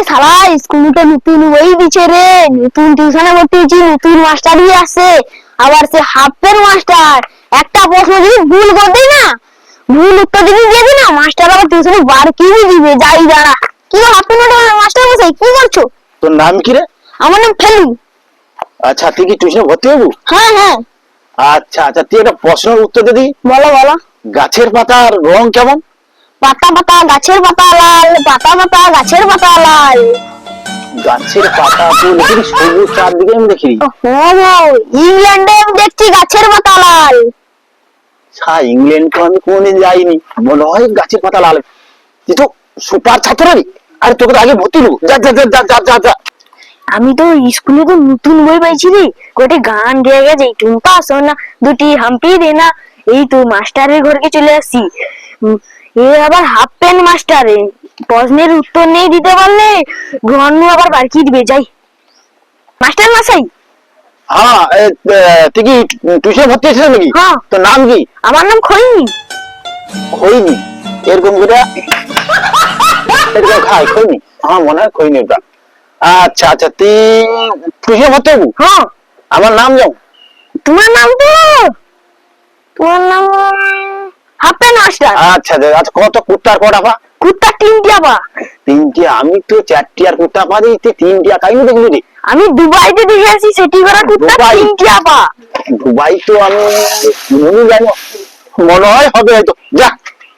শালা স্কুলটা নতুন ওই দিছে রে, নতুন টিউশনে ভর্তি হয়েছি, নতুন মাস্টারই আছে, আবার সে হাফের মাস্টার। একটা প্রশ্ন যদি ভুল করে দিই না, ভুল উত্তর যদি দিয়ে দিই না, মাস্টার আবার টিউশনে বার কি দিবে। যাই দাঁড়া, কি হাফের মাস্টার বসাই, কি করছো? তোর নাম কি রে? আমার নাম ফেলু। আচ্ছা, তুই কি টিউশনে ভর্তি হবো? হ্যাঁ হ্যাঁ। আচ্ছা আচ্ছা, তুই একটা প্রশ্নের উত্তর দে দি। বলো বলো। গাছের পাতার রং কেমন? পাতা পাতা গাছের পাতা লাল, পাতা পাতা গাছের পাতা লাল। গাছের পাতা তুই লিখি সবুজ, চারদিকে আমি দেখি। ইংল্যান্ডে আমি দেখছি গাছের পাতা লাল। ইংল্যান্ড তো আমি কোনদিন যাইনি, মনে হয় গাছের পাতা লাল। তুই তো সুপার ছাত্র রে। আরে তোকে তো আগে ভর্তি হলো, যা যা যা যা যা যা যা। আমি তো স্কুলে তো নতুন বই পাইছি রে, কোটে গান গেয়ে গেছে, টুম্পা সোনা দুটি হাম্পি দেনা। এই তো মাস্টারের ঘরকে চলে আসছি। এ আবার হাফ প্যান্ট মাস্টারে, প্রশ্নের উত্তর নেই দিতে পারলে ঘন্নু আবার বারকি দিবে। যাই মাস্টার মশাই। হ্যাঁ, তুই কি টিউশনে ভর্তি হয়েছিস নাকি? হ্যাঁ। তোর নাম কি? আমার নাম খৈনি। খৈনি? এরকম করে এরকম খায় খৈনি? আমার মনে হয় খৈনি ওটা। আচ্ছা আচ্ছা, তুই টিউশনে ভর্তি হবো? হ্যাঁ। আমার নাম যাও। তোমার নাম তো, তোমার নাম হাফ প্যান্ট মাস্টার। আচ্ছা আচ্ছা, কত কুত্তার কটা পা? কুত্তা তিনটি আবা। তিনটি? আমি তো চারটি আর কুত্তা পা দিই, তুই তিনটি কাইনি দেখলি রে? আমি দুবাইতে দেখে আসি, সেটি করা কুত্তা দুবাই? তিনটি আবা। দুবাই তো আমি মনে জানি, মনে হয় হবে হয়তো। যা,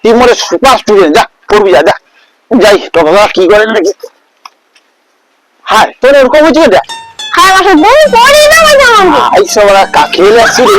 তুই মনে সুপার স্টুডেন্ট, যা পড়বি, যা যা। যাই তো বাবা, কি করেন নাকি। হ্যাঁ, তোর এরকম হয়েছে এটা? হ্যাঁ মাস্টার, বই পড়ি না মাঝে মাঝে। আইসা ওরা কাকে আসছে রে।